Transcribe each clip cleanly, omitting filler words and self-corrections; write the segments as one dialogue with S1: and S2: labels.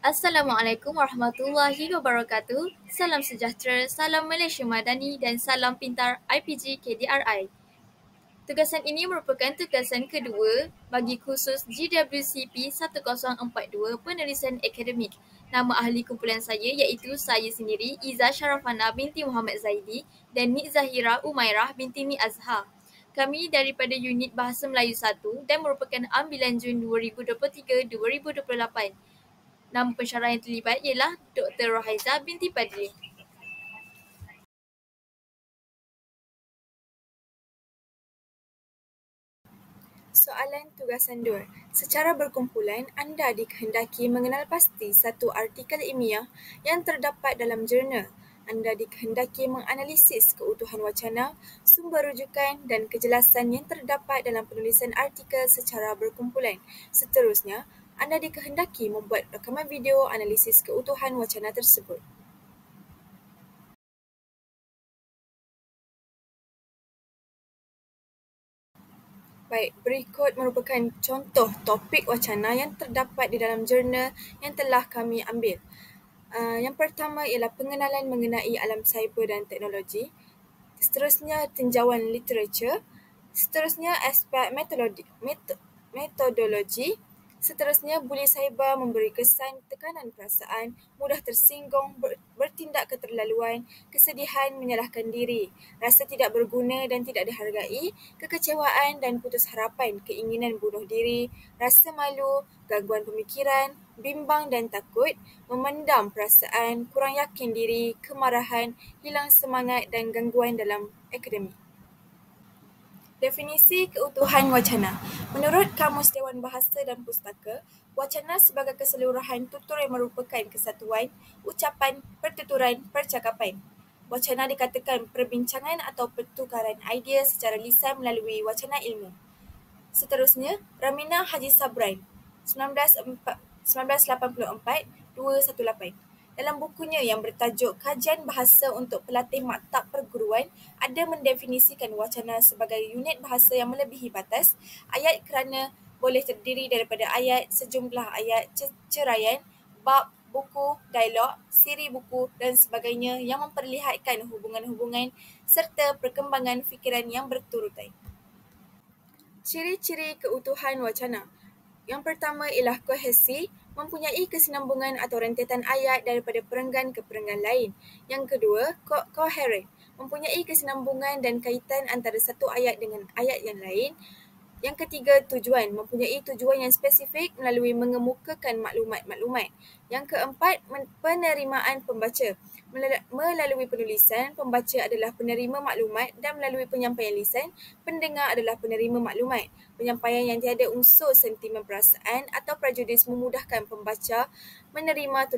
S1: Assalamualaikum warahmatullahi wabarakatuh. Salam sejahtera, salam Malaysia Madani dan salam pintar IPG KDRI. Tugasan ini merupakan tugasan kedua bagi kursus GWCP 1042 penulisan akademik. Nama ahli kumpulan saya iaitu saya sendiri, Iza Sharafana binti Muhammad Zaidi dan Nik Zahira Umairah binti Nik Azhar. Kami daripada unit Bahasa Melayu 1 dan merupakan ambilan Jun 2023-2028. Nama pensyarah yang terlibat ialah Dr. Rohaiza binti Padri. Soalan tugasan 2. Secara berkumpulan, anda dikehendaki mengenal pasti satu artikel ilmiah yang terdapat dalam jurnal. Anda dikehendaki menganalisis keutuhan wacana, sumber rujukan dan kejelasan yang terdapat dalam penulisan artikel secara berkumpulan. Seterusnya, anda dikehendaki membuat rakaman video analisis keutuhan wacana tersebut. Baik, berikut merupakan contoh topik wacana yang terdapat di dalam jurnal yang telah kami ambil. Yang pertama ialah pengenalan mengenai alam cyber dan teknologi. Seterusnya, tinjauan literatur. Seterusnya, aspek metodologi. Seterusnya, buli cyber memberi kesan tekanan perasaan, mudah tersinggung, bertindak keterlaluan, kesedihan, menyalahkan diri, rasa tidak berguna dan tidak dihargai, kekecewaan dan putus harapan, keinginan bunuh diri, rasa malu, gangguan pemikiran, bimbang dan takut, memendam perasaan, kurang yakin diri, kemarahan, hilang semangat dan gangguan dalam akademik. Definisi keutuhan wacana. Menurut Kamus Dewan Bahasa dan Pustaka, wacana sebagai keseluruhan tutur yang merupakan kesatuan, ucapan, pertuturan, percakapan. Wacana dikatakan perbincangan atau pertukaran idea secara lisan melalui wacana ilmu. Seterusnya, Ramina Haji Sabran, 1984-218. Dalam bukunya yang bertajuk Kajian Bahasa untuk Pelatih Maktab Perguruan, ada mendefinisikan wacana sebagai unit bahasa yang melebihi batas ayat kerana boleh terdiri daripada ayat, sejumlah ayat, ceraian, bab, buku, dialog, siri buku dan sebagainya yang memperlihatkan hubungan-hubungan serta perkembangan fikiran yang berturutan. Ciri-ciri keutuhan wacana. Yang pertama ialah kohesi, mempunyai kesinambungan atau rentetan ayat daripada perenggan ke perenggan lain. Yang kedua, koheren, mempunyai kesinambungan dan kaitan antara satu ayat dengan ayat yang lain. Yang ketiga, tujuan, mempunyai tujuan yang spesifik melalui mengemukakan maklumat-maklumat. Yang keempat, penerimaan pembaca. Melalui penulisan, pembaca adalah penerima maklumat dan melalui penyampaian lisan, pendengar adalah penerima maklumat. Penyampaian yang tiada unsur sentimen perasaan atau prejudis memudahkan pembaca menerima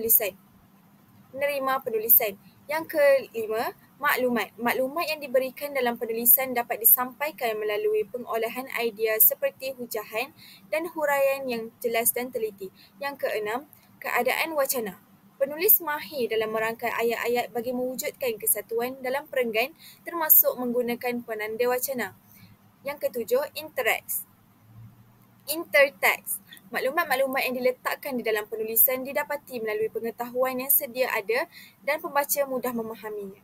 S1: penulisan. Yang kelima, maklumat. Maklumat yang diberikan dalam penulisan dapat disampaikan melalui pengolahan idea seperti hujahan dan huraian yang jelas dan teliti. Yang keenam, keadaan wacana. Penulis mahir dalam merangkai ayat-ayat bagi mewujudkan kesatuan dalam perenggan termasuk menggunakan penanda wacana. Yang ketujuh, interteks. Maklumat-maklumat yang diletakkan di dalam penulisan didapati melalui pengetahuan yang sedia ada dan pembaca mudah memahaminya.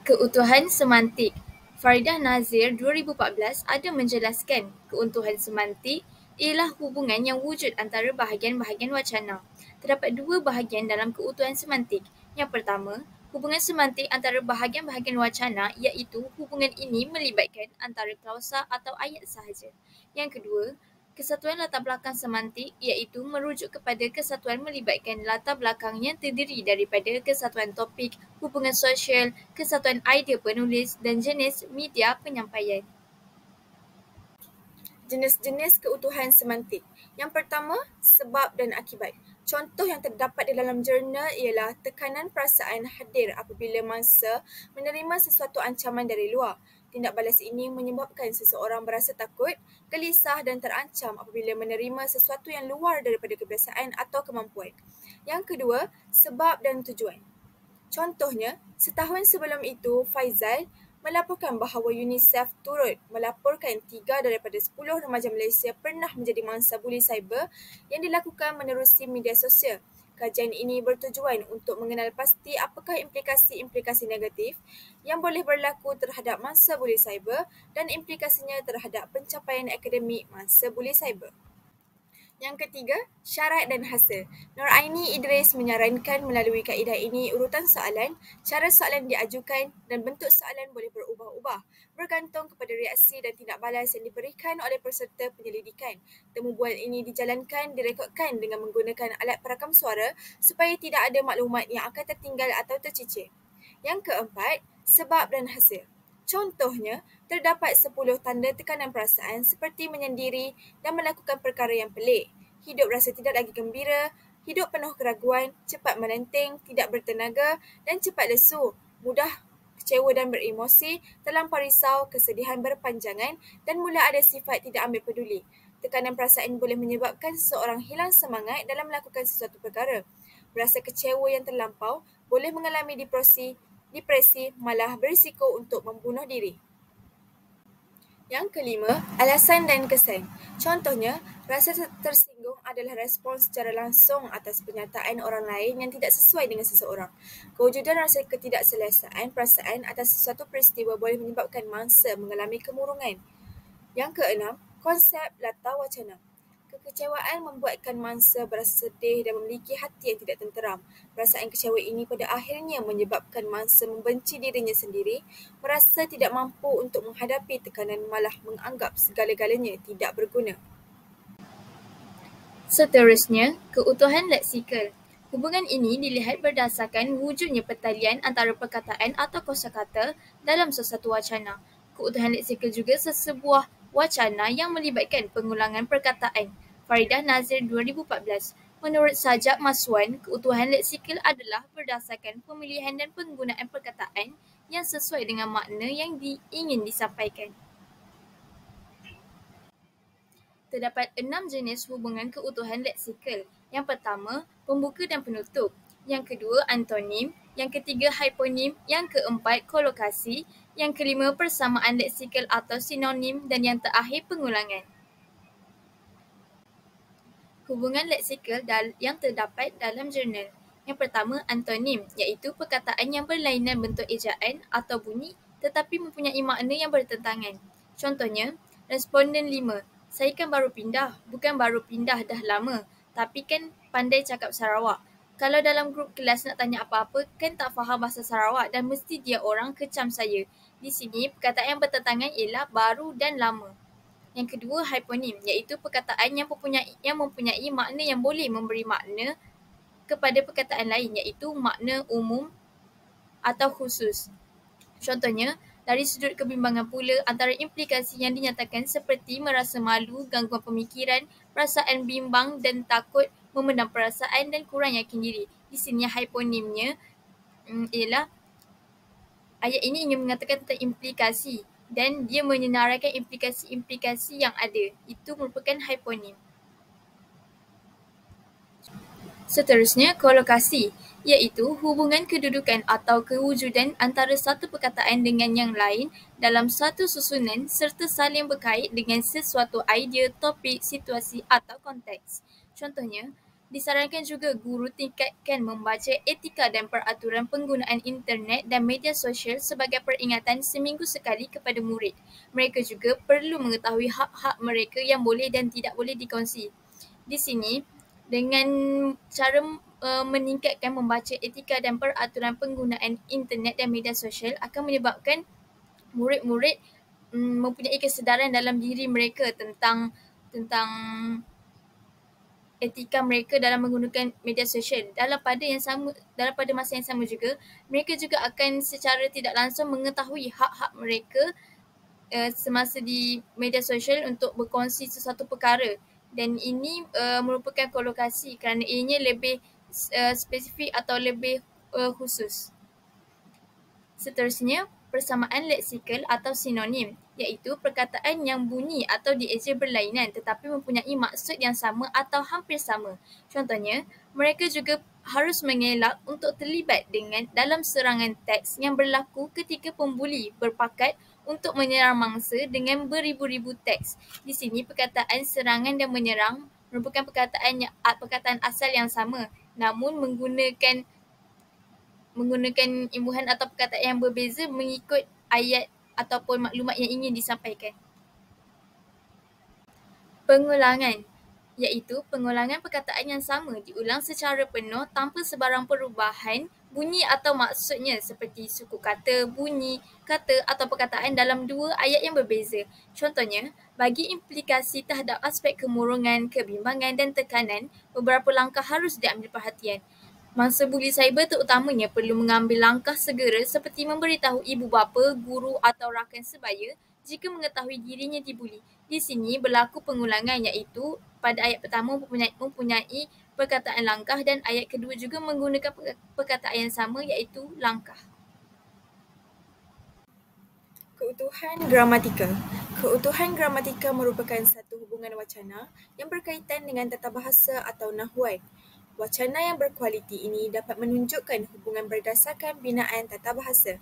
S1: Keutuhan semantik. Faridah Nazir 2014 ada menjelaskan keutuhan semantik ialah hubungan yang wujud antara bahagian-bahagian wacana. Terdapat dua bahagian dalam keutuhan semantik. Yang pertama, hubungan semantik antara bahagian-bahagian wacana iaitu hubungan ini melibatkan antara klausa atau ayat sahaja. Yang kedua, kesatuan latar belakang semantik iaitu merujuk kepada kesatuan melibatkan latar belakang yang terdiri daripada kesatuan topik, hubungan sosial, kesatuan idea penulis dan jenis media penyampaian. Jenis-jenis keutuhan semantik. Yang pertama, sebab dan akibat. Contoh yang terdapat di dalam jurnal ialah tekanan perasaan hadir apabila mangsa menerima sesuatu ancaman dari luar. Tindak balas ini menyebabkan seseorang berasa takut, gelisah dan terancam apabila menerima sesuatu yang luar daripada kebiasaan atau kemampuan. Yang kedua, sebab dan tujuan. Contohnya, setahun sebelum itu, Faizal melaporkan bahawa UNICEF turut melaporkan 3 daripada 10 remaja Malaysia pernah menjadi mangsa buli cyber yang dilakukan menerusi media sosial. Kajian ini bertujuan untuk mengenal pasti apakah implikasi-implikasi negatif yang boleh berlaku terhadap mangsa buli cyber dan implikasinya terhadap pencapaian akademik mangsa buli cyber. Yang ketiga, syarat dan hasil. Noraini Idris menyarankan melalui kaedah ini urutan soalan, cara soalan diajukan dan bentuk soalan boleh berubah-ubah bergantung kepada reaksi dan tindak balas yang diberikan oleh peserta penyelidikan. Temu bual ini direkodkan dengan menggunakan alat perakam suara supaya tidak ada maklumat yang akan tertinggal atau tercicir. Yang keempat, sebab dan hasil. Contohnya, terdapat 10 tanda tekanan perasaan seperti menyendiri dan melakukan perkara yang pelik. Hidup rasa tidak lagi gembira, hidup penuh keraguan, cepat menenting, tidak bertenaga dan cepat lesu, mudah kecewa dan beremosi, terlampau risau, kesedihan berpanjangan dan mula ada sifat tidak ambil peduli. Tekanan perasaan boleh menyebabkan seseorang hilang semangat dalam melakukan sesuatu perkara. Berasa kecewa yang terlampau boleh mengalami depresi, malah berisiko untuk membunuh diri. Yang kelima, alasan dan kesan. Contohnya, rasa tersinggung adalah respons secara langsung atas pernyataan orang lain yang tidak sesuai dengan seseorang. Kewujudan rasa ketidakselesaan perasaan atas sesuatu peristiwa boleh menyebabkan mangsa mengalami kemurungan. Yang keenam, konsep latar wacana. Kekecewaan membuatkan mangsa berasa sedih dan memiliki hati yang tidak tenteram. Perasaan kecewa ini pada akhirnya menyebabkan mangsa membenci dirinya sendiri, merasa tidak mampu untuk menghadapi tekanan, malah menganggap segala-galanya tidak berguna. Seterusnya, keutuhan leksikal. Hubungan ini dilihat berdasarkan wujudnya pertalian antara perkataan atau kosakata dalam sesuatu wacana. Keutuhan leksikal juga sesebuah wacana yang melibatkan pengulangan perkataan. Faridah Nazir 2014. Menurut Sajak Maswan, keutuhan leksikal adalah berdasarkan pemilihan dan penggunaan perkataan yang sesuai dengan makna yang ingin disampaikan. Terdapat 6 jenis hubungan keutuhan leksikal. Yang pertama, pembuka dan penutup. Yang kedua, antonim. Yang ketiga, hyponim. Yang keempat, kolokasi. Yang kelima, persamaan leksikal atau sinonim. Dan yang terakhir, pengulangan. Hubungan leksikal yang terdapat dalam jurnal. Yang pertama, antonim, iaitu perkataan yang berlainan bentuk ejaan atau bunyi tetapi mempunyai makna yang bertentangan. Contohnya, responden 5. Saya kan baru pindah, bukan baru pindah dah lama, tapi kan pandai cakap Sarawak. Kalau dalam grup kelas nak tanya apa-apa, kan tak faham bahasa Sarawak dan mesti dia orang kecam saya. Di sini, perkataan yang bertentangan ialah baru dan lama. Yang kedua, hyponim, iaitu perkataan yang mempunyai makna yang boleh memberi makna kepada perkataan lain, iaitu makna umum atau khusus. Contohnya, dari sudut kebimbangan pula antara implikasi yang dinyatakan seperti merasa malu, gangguan pemikiran, perasaan bimbang dan takut, memendam perasaan dan kurang yakin diri. Di sini hyponimnya ialah ayat ini ingin mengatakan tentang implikasi dan dia menyenaraikan implikasi-implikasi yang ada. Itu merupakan hyponim. Seterusnya, kolokasi, iaitu hubungan kedudukan atau kewujudan antara satu perkataan dengan yang lain dalam satu susunan serta saling berkait dengan sesuatu idea, topik, situasi atau konteks. Contohnya, disarankan juga guru tingkatkan membaca etika dan peraturan penggunaan internet dan media sosial sebagai peringatan seminggu sekali kepada murid. Mereka juga perlu mengetahui hak-hak mereka yang boleh dan tidak boleh dikongsi. Di sini, dengan cara meningkatkan membaca etika dan peraturan penggunaan internet dan media sosial akan menyebabkan murid-murid mempunyai kesedaran dalam diri mereka tentang etika mereka dalam menggunakan media sosial. Dalam pada masa yang sama juga, mereka juga akan secara tidak langsung mengetahui hak-hak mereka semasa di media sosial untuk berkongsi sesuatu perkara. Dan ini merupakan kolokasi kerana ianya lebih spesifik atau lebih khusus. Seterusnya, persamaan leksikal atau sinonim, iaitu perkataan yang bunyi atau dieja berlainan tetapi mempunyai maksud yang sama atau hampir sama. Contohnya, mereka juga harus mengelak untuk terlibat dalam serangan teks yang berlaku ketika pembuli berpakat untuk menyerang mangsa dengan beribu-ribu teks. Di sini perkataan serangan dan menyerang merupakan perkataan asal yang sama, namun menggunakan imbuhan atau perkataan yang berbeza mengikut ayat ataupun maklumat yang ingin disampaikan. Pengulangan, iaitu pengulangan perkataan yang sama diulang secara penuh tanpa sebarang perubahan bunyi atau maksudnya seperti suku kata, bunyi, kata atau perkataan dalam dua ayat yang berbeza. Contohnya, bagi implikasi terhadap aspek kemurungan, kebimbangan dan tekanan, beberapa langkah harus diambil perhatian. Mangsa buli cyber terutamanya perlu mengambil langkah segera seperti memberitahu ibu bapa, guru atau rakan sebaya jika mengetahui dirinya dibuli. Di sini berlaku pengulangan iaitu pada ayat pertama mempunyai perkataan langkah dan ayat kedua juga menggunakan perkataan yang sama iaitu langkah. Keutuhan gramatikal. Keutuhan gramatikal merupakan satu hubungan wacana yang berkaitan dengan tata bahasa atau nahwai. Wacana yang berkualiti ini dapat menunjukkan hubungan berdasarkan binaan tata bahasa.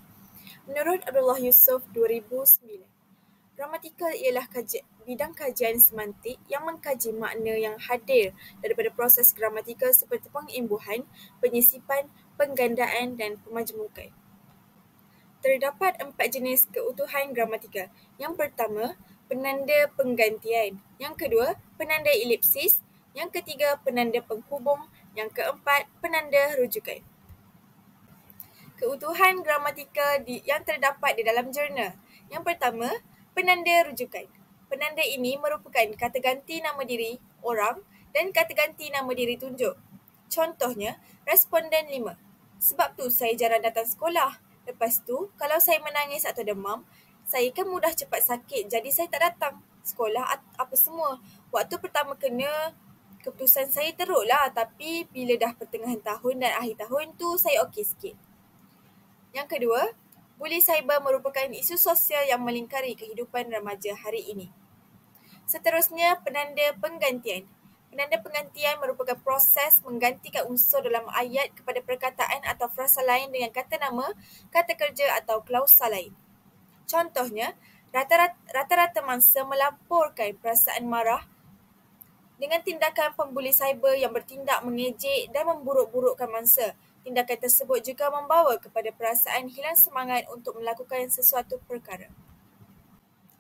S1: Menurut Abdullah Yusuf 2009, gramatikal ialah bidang kajian semantik yang mengkaji makna yang hadir daripada proses gramatikal seperti pengimbuhan, penyisipan, penggandaan dan pemajmukan. Terdapat 4 jenis keutuhan gramatikal. Yang pertama, penanda penggantian. Yang kedua, penanda elipsis. Yang ketiga, penanda penghubung. Yang keempat, penanda rujukan. Keutuhan gramatikal yang terdapat di dalam jurnal. Yang pertama, penanda rujukan. Penanda ini merupakan kata ganti nama diri orang dan kata ganti nama diri tunjuk. Contohnya, responden 5. Sebab tu saya jarang datang sekolah. Lepas tu, kalau saya menangis atau demam, saya kan mudah cepat sakit jadi saya tak datang sekolah apa semua. Waktu pertama kena, keputusan saya teruklah, tapi bila dah pertengahan tahun dan akhir tahun tu saya okey sikit. Yang kedua, buli cyber merupakan isu sosial yang melingkari kehidupan remaja hari ini. Seterusnya, penanda penggantian. Penanda penggantian merupakan proses menggantikan unsur dalam ayat kepada perkataan atau frasa lain dengan kata nama, kata kerja atau klausa lain. Contohnya, rata-rata mangsa melaporkan perasaan marah dengan tindakan pembuli cyber yang bertindak mengejek dan memburuk-burukkan mangsa. Tindakan tersebut juga membawa kepada perasaan hilang semangat untuk melakukan sesuatu perkara.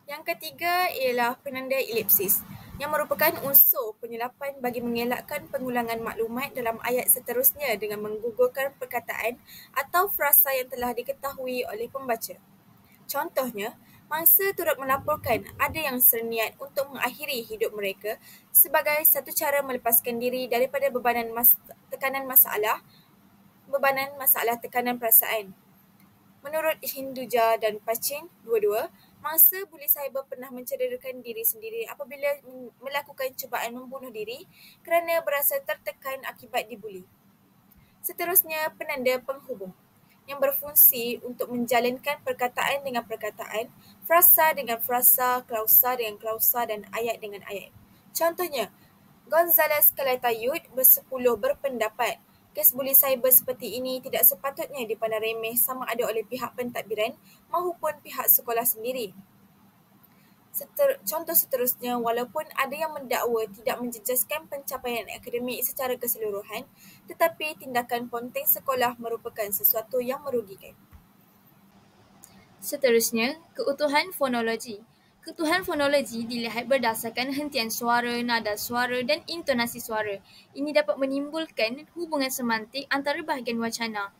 S1: Yang ketiga ialah penanda elipsis, yang merupakan unsur penyelapan bagi mengelakkan pengulangan maklumat dalam ayat seterusnya dengan menggugurkan perkataan atau frasa yang telah diketahui oleh pembaca. Contohnya, mangsa turut melaporkan ada yang serniat untuk mengakhiri hidup mereka sebagai satu cara melepaskan diri daripada bebanan masalah tekanan perasaan. Menurut Hinduja dan Pachin, dua-dua, mangsa buli cyber pernah mencederakan diri sendiri apabila melakukan cubaan membunuh diri kerana berasa tertekan akibat dibuli. Seterusnya, penanda penghubung, yang berfungsi untuk menjalinkan perkataan dengan perkataan, frasa dengan frasa, klausa dengan klausa dan ayat dengan ayat. Contohnya, Gonzales Calatayud bersepuluh berpendapat kes buli cyber seperti ini tidak sepatutnya dipandang remeh sama ada oleh pihak pentadbiran maupun pihak sekolah sendiri. Contoh seterusnya, walaupun ada yang mendakwa tidak menjejaskan pencapaian akademik secara keseluruhan, tetapi tindakan ponteng sekolah merupakan sesuatu yang merugikan. Seterusnya, keutuhan fonologi. Keutuhan fonologi dilihat berdasarkan hentian suara, nada suara dan intonasi suara. Ini dapat menimbulkan hubungan semantik antara bahagian wacana.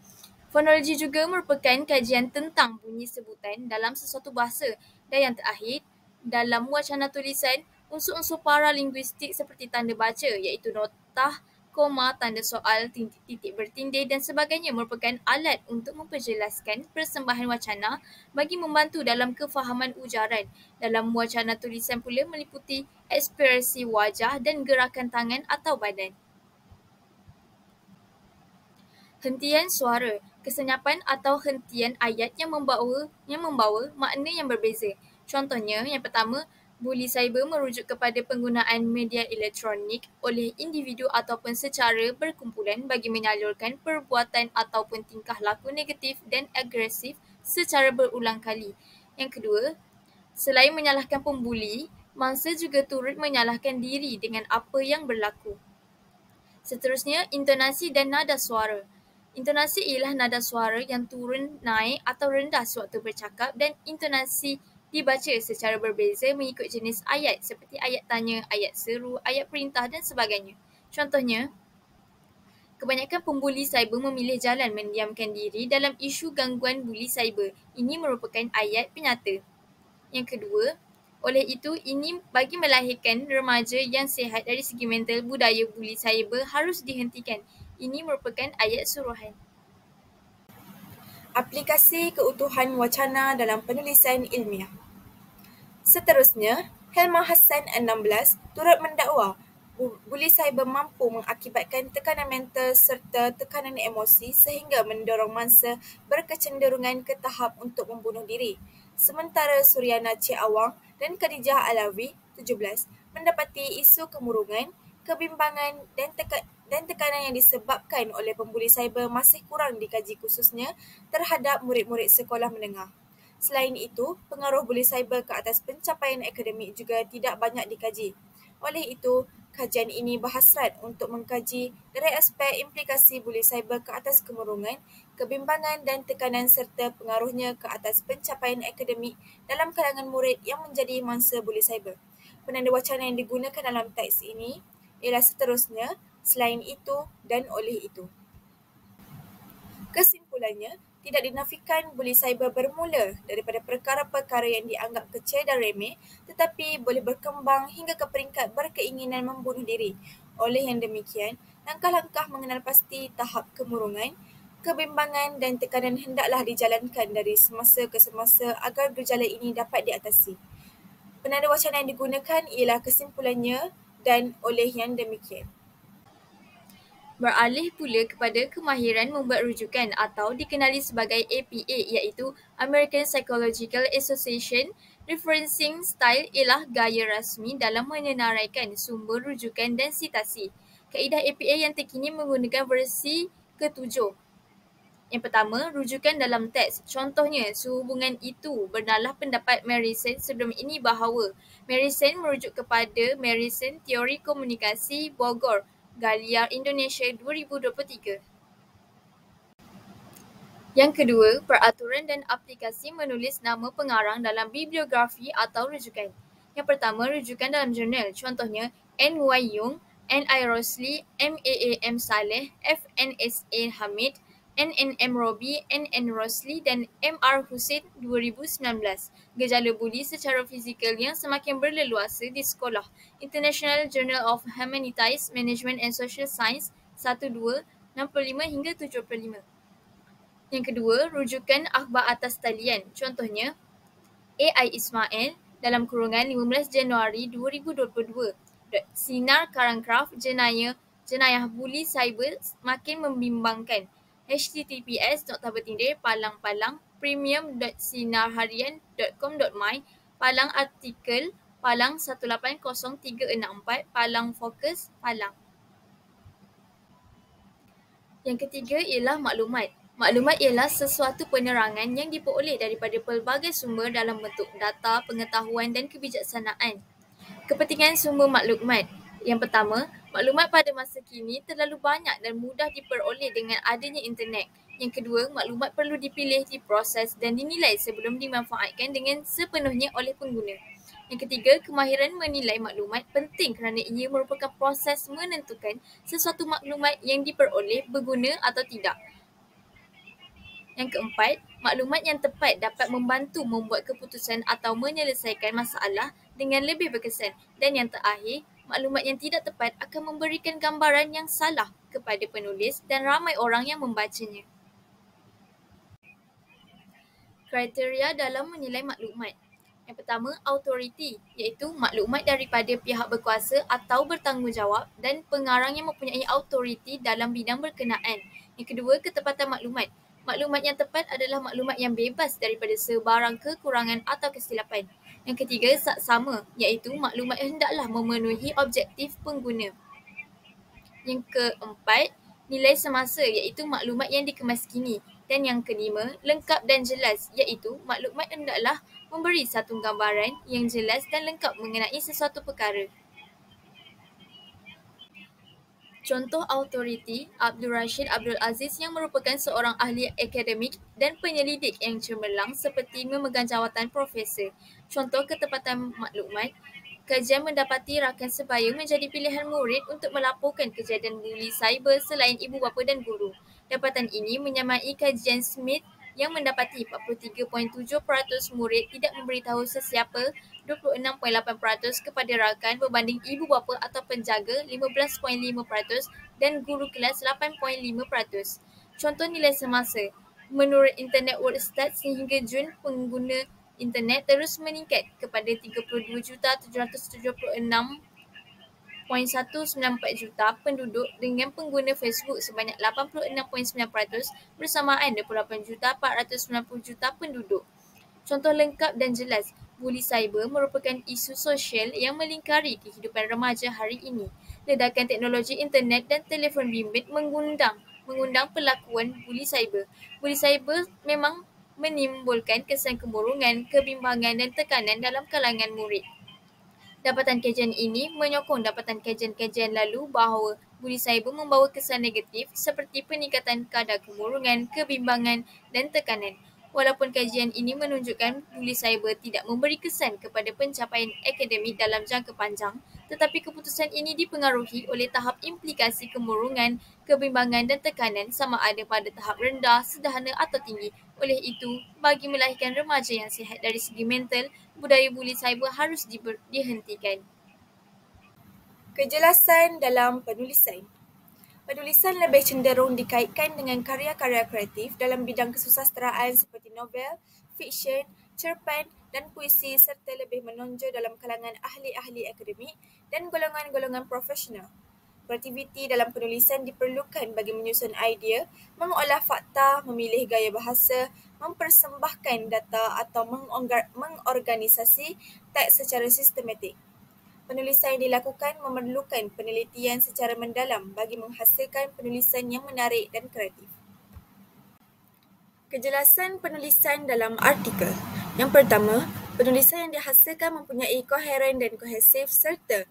S1: Fonologi juga merupakan kajian tentang bunyi sebutan dalam sesuatu bahasa. Dan yang terakhir, dalam wacana tulisan, unsur-unsur paralinguistik seperti tanda baca iaitu notah, koma, tanda soal, titik bertindih dan sebagainya merupakan alat untuk memperjelaskan persembahan wacana bagi membantu dalam kefahaman ujaran. Dalam wacana tulisan pula meliputi ekspresi wajah dan gerakan tangan atau badan. Hentian suara, kesenyapan atau hentian ayat yang membawa makna yang berbeza. Contohnya, yang pertama, buli cyber merujuk kepada penggunaan media elektronik oleh individu ataupun secara berkumpulan bagi menyalurkan perbuatan ataupun tingkah laku negatif dan agresif secara berulang kali. Yang kedua, selain menyalahkan pembuli, mangsa juga turut menyalahkan diri dengan apa yang berlaku. Seterusnya, intonasi dan nada suara. Intonasi ialah nada suara yang turun, naik atau rendah sewaktu bercakap, dan intonasi dibaca secara berbeza mengikut jenis ayat seperti ayat tanya, ayat seru, ayat perintah dan sebagainya. Contohnya, kebanyakan pembuli cyber memilih jalan mendiamkan diri dalam isu gangguan buli cyber. Ini merupakan ayat penyata. Yang kedua, oleh itu, ini bagi melahirkan remaja yang sihat dari segi mental, budaya buli cyber harus dihentikan. Ini merupakan ayat suruhan. Aplikasi keutuhan wacana dalam penulisan ilmiah. Seterusnya, Helma Hassan 16 turut mendakwa buli cyber mampu mengakibatkan tekanan mental serta tekanan emosi sehingga mendorong mangsa berkecenderungan ke tahap untuk membunuh diri. Sementara Suryana Cik Awang dan Khadijah Alawi 17 mendapati isu kemurungan, kebimbangan dan tekanan yang disebabkan oleh pembuli cyber masih kurang dikaji khususnya terhadap murid-murid sekolah menengah. Selain itu, pengaruh buli cyber ke atas pencapaian akademik juga tidak banyak dikaji. Oleh itu, kajian ini berhasrat untuk mengkaji dari aspek implikasi buli cyber ke atas kemurungan, kebimbangan dan tekanan serta pengaruhnya ke atas pencapaian akademik dalam kalangan murid yang menjadi mangsa buli cyber. Penanda wacana yang digunakan dalam teks ini ialah seterusnya, selain itu dan oleh itu. Kesimpulannya, tidak dinafikan buli cyber bermula daripada perkara-perkara yang dianggap kecil dan remeh tetapi boleh berkembang hingga ke peringkat berkeinginan membunuh diri. Oleh yang demikian, langkah-langkah mengenal pasti tahap kemurungan, kebimbangan dan tekanan hendaklah dijalankan dari semasa ke semasa agar gejala ini dapat diatasi. Penanda wacana yang digunakan ialah kesimpulannya dan oleh yang demikian. Beralih pula kepada kemahiran membuat rujukan atau dikenali sebagai APA iaitu American Psychological Association. Referencing style ialah gaya rasmi dalam menyenaraikan sumber rujukan dan sitasi. Kaedah APA yang terkini menggunakan versi ke-7. Yang pertama, rujukan dalam teks. Contohnya, sehubungan itu benarlah pendapat Marison sebelum ini bahawa Marison merujuk kepada Marison Teori Komunikasi Bogor, Galiar Indonesia 2023. Yang kedua, peraturan dan aplikasi menulis nama pengarang dalam bibliografi atau rujukan. Yang pertama, rujukan dalam jurnal. Contohnya, N. Y. Yung, N. I. Rosli, M. A. M. Saleh, F. N. S. A. Hamid, N. M. Robi, N. Rosli dan M. R. Hussein 2019. Gejala buli secara fizikal yang semakin berleluasa di sekolah. International Journal of Humanities, Management and Social Science 12, 65 hingga 75. Yang kedua, rujukan akhbar atas talian. Contohnya, A.I. Ismail dalam kurungan 15 Januari 2022. Sinar Karangkraf jenayah buli cyber makin membimbangkan. https://premium.sinarharian.com.my /artikel /1803664 fokus /. Yang ketiga ialah maklumat. Maklumat ialah sesuatu penerangan yang diperoleh daripada pelbagai sumber dalam bentuk data, pengetahuan dan kebijaksanaan. Kepentingan sumber maklumat. Yang pertama, maklumat pada masa kini terlalu banyak dan mudah diperoleh dengan adanya internet. Yang kedua, maklumat perlu dipilih, diproses dan dinilai sebelum dimanfaatkan dengan sepenuhnya oleh pengguna. Yang ketiga, kemahiran menilai maklumat penting kerana ia merupakan proses menentukan sesuatu maklumat yang diperoleh berguna atau tidak. Yang keempat, maklumat yang tepat dapat membantu membuat keputusan atau menyelesaikan masalah dengan lebih berkesan. Dan yang terakhir, maklumat yang tidak tepat akan memberikan gambaran yang salah kepada penulis dan ramai orang yang membacanya. Kriteria dalam menilai maklumat. Yang pertama, autoriti, iaitu maklumat daripada pihak berkuasa atau bertanggungjawab dan pengarang yang mempunyai autoriti dalam bidang berkenaan. Yang kedua, ketepatan maklumat. Maklumat yang tepat adalah maklumat yang bebas daripada sebarang kekurangan atau kesilapan. Yang ketiga, sama, iaitu maklumat hendaklah memenuhi objektif pengguna. Yang keempat, nilai semasa, iaitu maklumat yang dikemaskini. Dan yang kelima, lengkap dan jelas, iaitu maklumat hendaklah memberi satu gambaran yang jelas dan lengkap mengenai sesuatu perkara. Contoh autoriti Abdul Rashid Abdul Aziz yang merupakan seorang ahli akademik dan penyelidik yang cemerlang seperti memegang jawatan profesor. Contoh ketepatan maklumat, kajian mendapati rakan sebaya menjadi pilihan murid untuk melaporkan kejadian buli cyber selain ibu bapa dan guru. Dapatan ini menyamai kajian Smith yang mendapati 43.7% murid tidak memberitahu sesiapa, 26.8% kepada rakan berbanding ibu bapa atau penjaga 15.5% dan guru kelas 8.5%. Contoh nilai semasa. Menurut Internet World Stats, sehingga Jun, pengguna internet terus meningkat kepada 32,776,194 juta penduduk dengan pengguna Facebook sebanyak 86.9% bersamaan 28,490 juta penduduk. Contoh lengkap dan jelas, buli cyber merupakan isu sosial yang melingkari kehidupan remaja hari ini. Ledakan teknologi internet dan telefon bimbit mengundang pelakuan buli cyber. Buli cyber memang menimbulkan kesan kemurungan, kebimbangan dan tekanan dalam kalangan murid. Dapatan kajian ini menyokong dapatan kajian-kajian lalu bahawa buli cyber membawa kesan negatif seperti peningkatan kadar kemurungan, kebimbangan dan tekanan. Walaupun kajian ini menunjukkan buli cyber tidak memberi kesan kepada pencapaian akademik dalam jangka panjang, tetapi keputusan ini dipengaruhi oleh tahap implikasi kemurungan, kebimbangan dan tekanan sama ada pada tahap rendah, sederhana atau tinggi. Oleh itu, bagi melahirkan remaja yang sihat dari segi mental, budaya buli cyber harus dihentikan. Kejelasan dalam penulisan. Penulisan lebih cenderung dikaitkan dengan karya-karya kreatif dalam bidang kesusasteraan seperti novel, fiksyen, cerpen dan puisi serta lebih menonjol dalam kalangan ahli-ahli akademik dan golongan-golongan profesional. Kreativiti dalam penulisan diperlukan bagi menyusun idea, mengolah fakta, memilih gaya bahasa, mempersembahkan data atau mengorganisasi teks secara sistematik. Penulisan yang dilakukan memerlukan penelitian secara mendalam bagi menghasilkan penulisan yang menarik dan kreatif. Kejelasan penulisan dalam artikel. Yang pertama, penulisan yang dihasilkan mempunyai koheren dan kohesif serta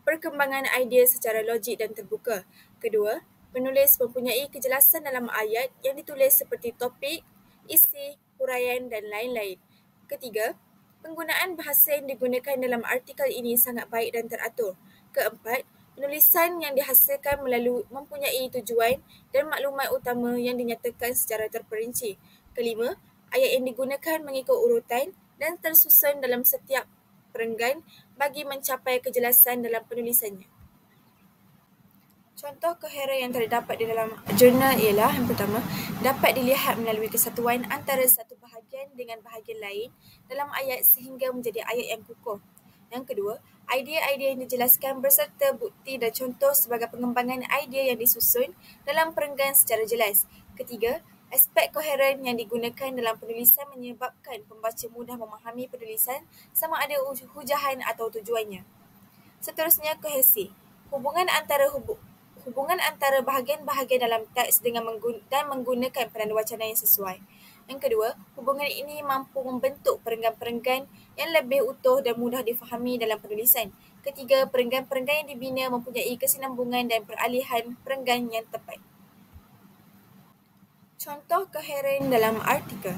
S1: perkembangan idea secara logik dan terbuka. Kedua, penulis mempunyai kejelasan dalam ayat yang ditulis seperti topik, isi, huraian dan lain-lain. Ketiga, penggunaan bahasa yang digunakan dalam artikel ini sangat baik dan teratur. Keempat, penulisan yang dihasilkan mempunyai tujuan dan maklumat utama yang dinyatakan secara terperinci. Kelima, ayat yang digunakan mengikut urutan dan tersusun dalam setiap perenggan bagi mencapai kejelasan dalam penulisannya. Contoh koheren yang terdapat di dalam jurnal ialah yang pertama, dapat dilihat melalui kesatuan antara satu bahagian dengan bahagian lain dalam ayat sehingga menjadi ayat yang kukuh. Yang kedua, idea-idea yang dijelaskan berserta bukti dan contoh sebagai pengembangan idea yang disusun dalam perenggan secara jelas. Ketiga, aspek koheren yang digunakan dalam penulisan menyebabkan pembaca mudah memahami penulisan sama ada hujahan atau tujuannya. Seterusnya, kohesi. Hubungan antara bahagian-bahagian dalam teks dengan menggunakan penanda wacana yang sesuai. Yang kedua, hubungan ini mampu membentuk perenggan-perenggan yang lebih utuh dan mudah difahami dalam penulisan. Ketiga, perenggan-perenggan yang dibina mempunyai kesinambungan dan peralihan perenggan yang tepat. Contoh koheren dalam artikel.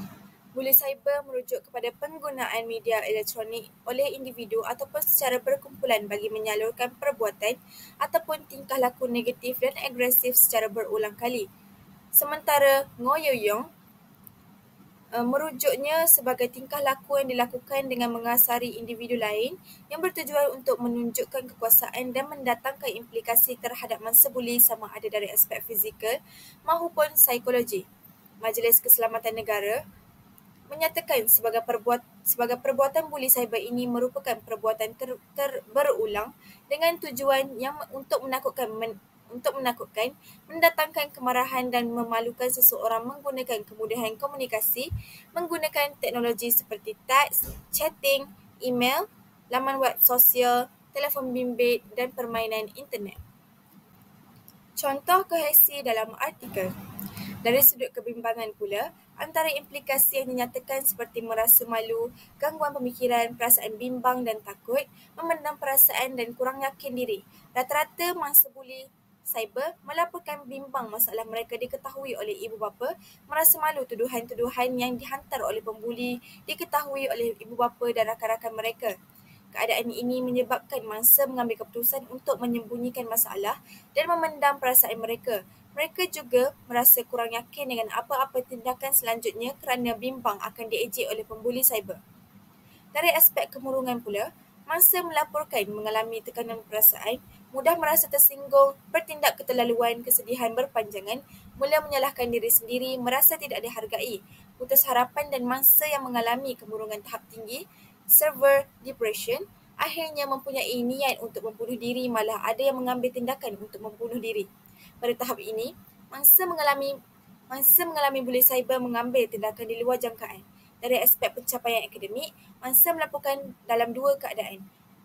S1: Buli cyber merujuk kepada penggunaan media elektronik oleh individu ataupun secara perkumpulan bagi menyalurkan perbuatan ataupun tingkah laku negatif dan agresif secara berulang kali. Sementara ngoyoyong merujuknya sebagai tingkah laku yang dilakukan dengan mengasari individu lain yang bertujuan untuk menunjukkan kekuasaan dan mendatangkan implikasi terhadap mangsa buli sama ada dari aspek fizikal maupun psikologi. Majlis Keselamatan Negara menyatakan sebagai perbuatan buli cyber ini merupakan perbuatan berulang dengan tujuan yang untuk menakutkan, mendatangkan kemarahan dan memalukan seseorang menggunakan kemudahan komunikasi, menggunakan teknologi seperti teks, chatting, email, laman web sosial, telefon bimbit dan permainan internet. Contoh kohesi dalam artikel. Dari sudut kebimbangan pula, antara implikasi yang dinyatakan seperti merasa malu, gangguan pemikiran, perasaan bimbang dan takut, memendam perasaan dan kurang yakin diri. Rata-rata mangsa buli cyber melaporkan bimbang masalah mereka diketahui oleh ibu bapa, merasa malu tuduhan-tuduhan yang dihantar oleh pembuli diketahui oleh ibu bapa dan rakan-rakan mereka. Keadaan ini menyebabkan mangsa mengambil keputusan untuk menyembunyikan masalah dan memendam perasaan mereka. Mereka juga merasa kurang yakin dengan apa-apa tindakan selanjutnya kerana bimbang akan diejek oleh pembuli cyber. Dari aspek kemurungan pula, mangsa melaporkan mengalami tekanan perasaan, mudah merasa tersinggung, bertindak keterlaluan, kesedihan berpanjangan, mula menyalahkan diri sendiri, merasa tidak dihargai, putus harapan dan mangsa yang mengalami kemurungan tahap tinggi, severe depression, akhirnya mempunyai niat untuk membunuh diri, malah ada yang mengambil tindakan untuk membunuh diri. Pada tahap ini, mangsa mengalami buli cyber mengambil tindakan di luar jangkaan. Dari aspek pencapaian akademik, mangsa melaporkan dalam dua keadaan.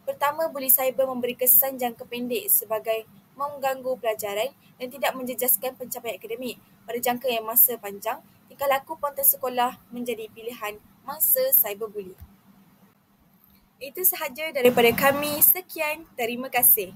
S1: Pertama, buli cyber memberi kesan jangka pendek sebagai mengganggu pelajaran dan tidak menjejaskan pencapaian akademik. Pada jangka yang masa panjang, tingkah laku ponten sekolah menjadi pilihan mangsa cyberbuli. Itu sahaja daripada kami. Sekian, terima kasih.